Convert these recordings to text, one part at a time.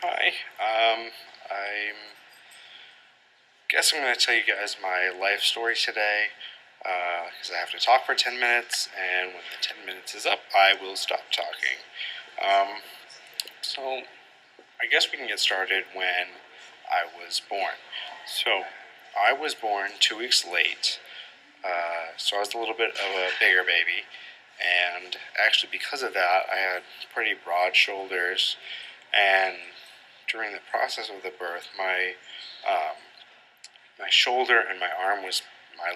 Hi. I guess I'm going to tell you guys my life story today because I have to talk for 10 minutes, and when the 10 minutes is up, I will stop talking. Um, so, I guess we can get started when I was born. So, I was born 2 weeks late, so I was a little bit of a bigger baby, and actually, because of that, I had pretty broad shoulders, and during the process of the birth, um, my shoulder and my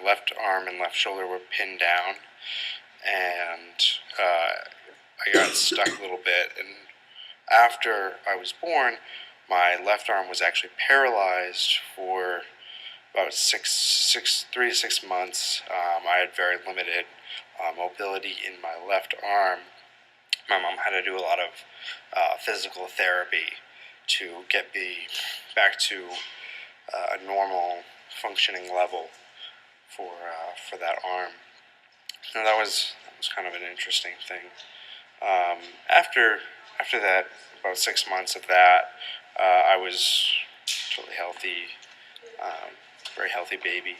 left arm and left shoulder were pinned down, and I got stuck a little bit. And after I was born, my left arm was actually paralyzed for about 3 to 6 months. I had very limited mobility in my left arm. My mom had to do a lot of physical therapy to get me back to a normal functioning level for that arm. And that was kind of an interesting thing. Um, after after that, about 6 months of that, I was totally healthy, very healthy baby.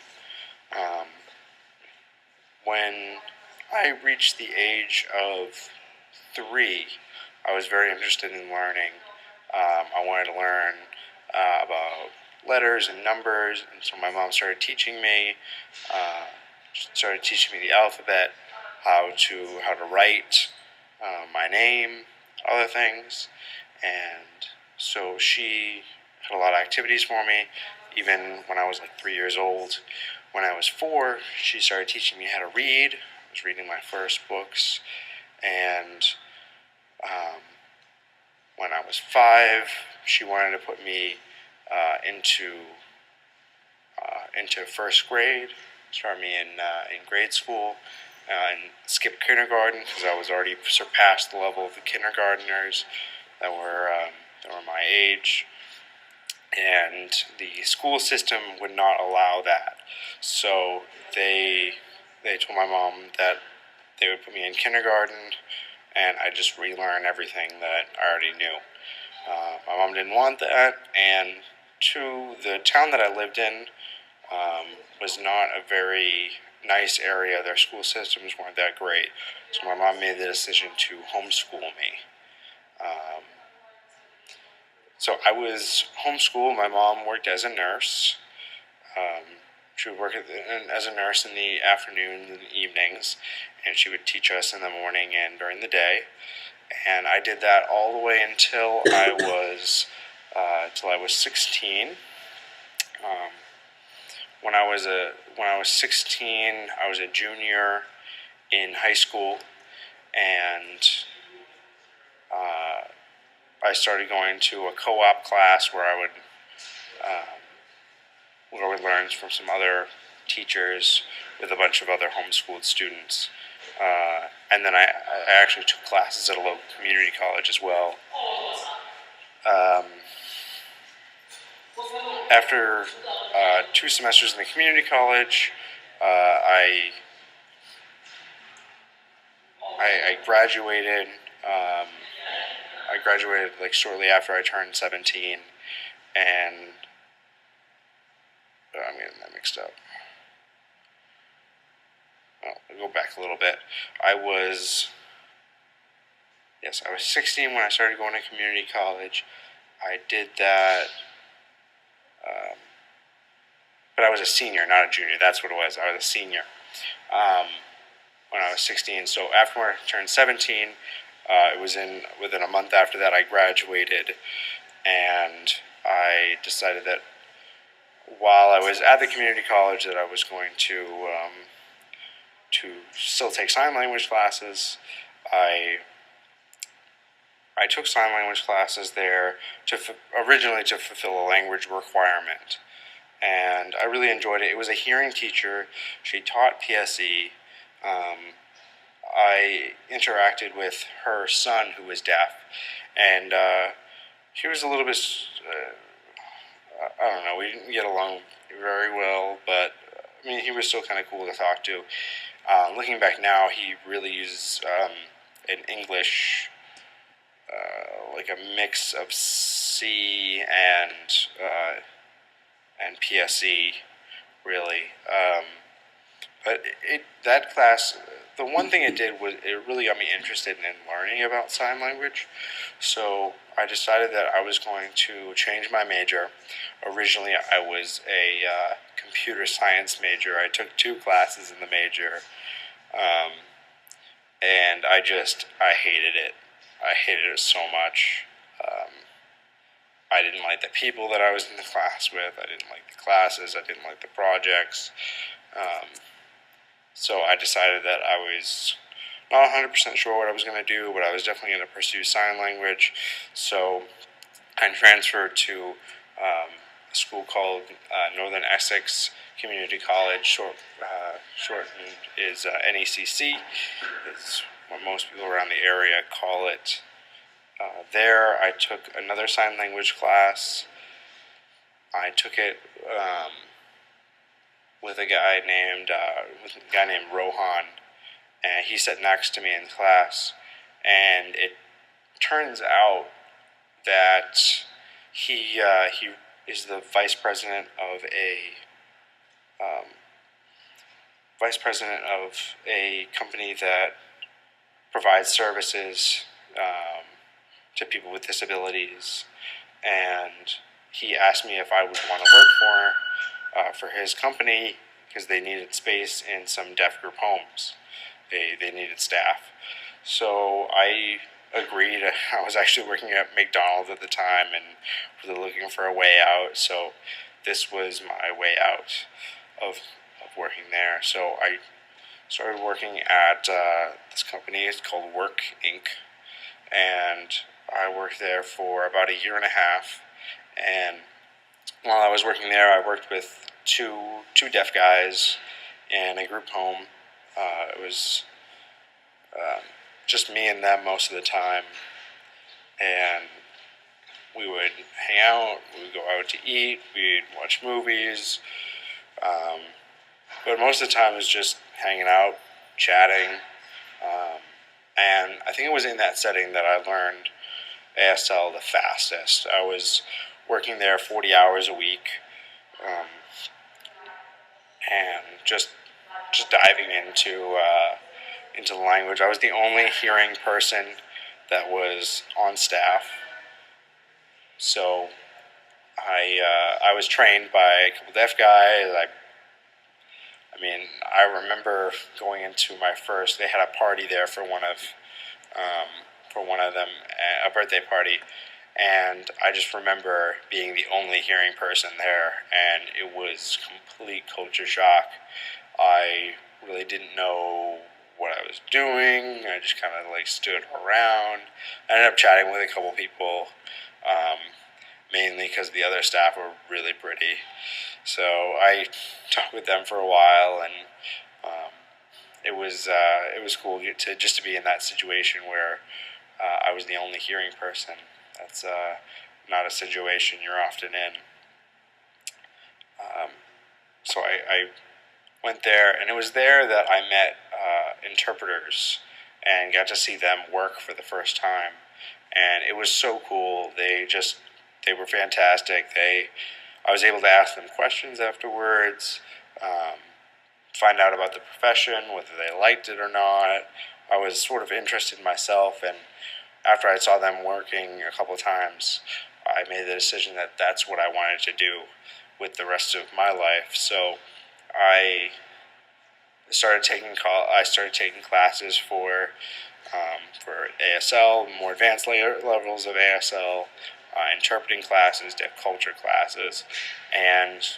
Um, when I reached the age of 3, I was very interested in learning. I wanted to learn about letters and numbers, and so my mom uh, started teaching me the alphabet, how to write my name, other things, and so she had a lot of activities for me, even when I was like 3 years old. When I was 4, she started teaching me how to read. I was reading my first books, and um, when I was 5, she wanted to put me uh, into into first grade, start me in grade school, and skip kindergarten because I was already surpassed the level of the kindergartners that were my age, and the school system would not allow that. So they told my mom that they would put me in kindergarten, and I just relearn everything that I already knew. My mom didn't want that, and to the town that I lived in was not a very nice area. Their school systems weren't that great, so my mom made the decision to homeschool me. Um, so I was homeschooled. My mom worked as a nurse. Um, she would work as a nurse in the afternoons and evenings, and she would teach us in the morning and during the day. And I did that all the way until I was 16. Um, when I was 16, I was a junior in high school, and uh, I started going to a co-op class um, where I would learn from some other teachers with a bunch of other homeschooled students. And then I actually took classes at a local community college as well. Um, After 2 semesters in the community college, uh, I I graduated. Um, I graduated like shortly after I turned 17, and I'm getting that mixed up. Well, I'll go back a little bit. I was I was 16 when I started going to community college. I did that, um, but I was a senior, not a junior. That's what it was. I was a senior um, when I was 16. So after I turned 17, it was in within a month after that I graduated, and I decided that while I was at the community college that I was going to still take sign language classes. I I took sign language classes there originally to fulfill a language requirement, and I really enjoyed it. It was a hearing teacher. She taught PSE. Um, I interacted with her son, who was deaf, and he was a little bit. I don't know. We didn't get along very well, but I mean, he was still kind of cool to talk to. Looking back now, he really uses an English, like a mix of C and PSE really. But that class, the one thing it did was it really got me interested in learning about sign language. So I decided that I was going to change my major. Originally, I was a computer science major. I took 2 classes in the major, um, and I hated it. I hated it so much. Um, I didn't like the people that I was in the class with. I didn't like the classes. I didn't like the projects. Um, So I decided that I was not 100% sure what I was going to do, but I was definitely going to pursue sign language. So I transferred to a school called Northern Essex Community College, shortened is NECC, is what most people around the area call it. There I took another sign language class. I took it with a guy named Rohan, and he sat next to me in class. And it turns out that he is the um, vice president of a company that provides services to people with disabilities, and he asked me if I would want to work for his company because they needed space in some deaf group homes. They needed staff. So I agreed. I was actually working at McDonald's at the time and really looking for a way out. So this was my way out of working there. So I started working at this company. It's called Work Inc. And I worked there for about a year and a half. And while I was working there, I worked with two deaf guys in a group home. It was just me and them most of the time, and we would hang out, we would go out to eat, we'd watch movies, but most of the time it was just hanging out, chatting, and I think it was in that setting that I learned ASL the fastest. I was working there 40 hours a week, and just diving into the language. I was the only hearing person that was on staff, so I was trained by a couple deaf guys. I remember going into my first. They had a party there for one of them, a birthday party, and I just remember being the only hearing person there, and it was complete culture shock. I really didn't know what I was doing. I just kind of stood around. I ended up chatting with a couple people, mainly because the other staff were really pretty. So I talked with them for a while, and it was cool to be in that situation where I was the only hearing person. That's not a situation you're often in. So I went there, and it was there that I met interpreters and got to see them work for the first time. And it was so cool. They were fantastic. I was able to ask them questions afterwards, find out about the profession, whether they liked it or not. I was sort of interested myself, and after I saw them working a couple of times, I made the decision that that's what I wanted to do with the rest of my life. So I started taking classes for ASL, more advanced levels of ASL, interpreting classes, deaf culture classes, and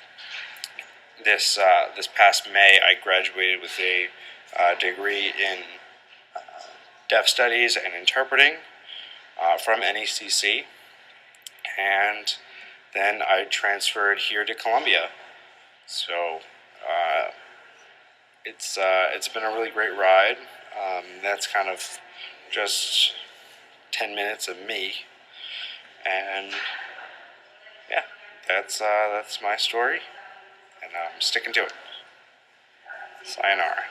this past May I graduated with a degree in deaf studies and interpreting from NECC, and then I transferred here to Columbia. So it's been a really great ride. That's kind of just 10 minutes of me, and yeah, that's my story, and I'm sticking to it. Sayonara.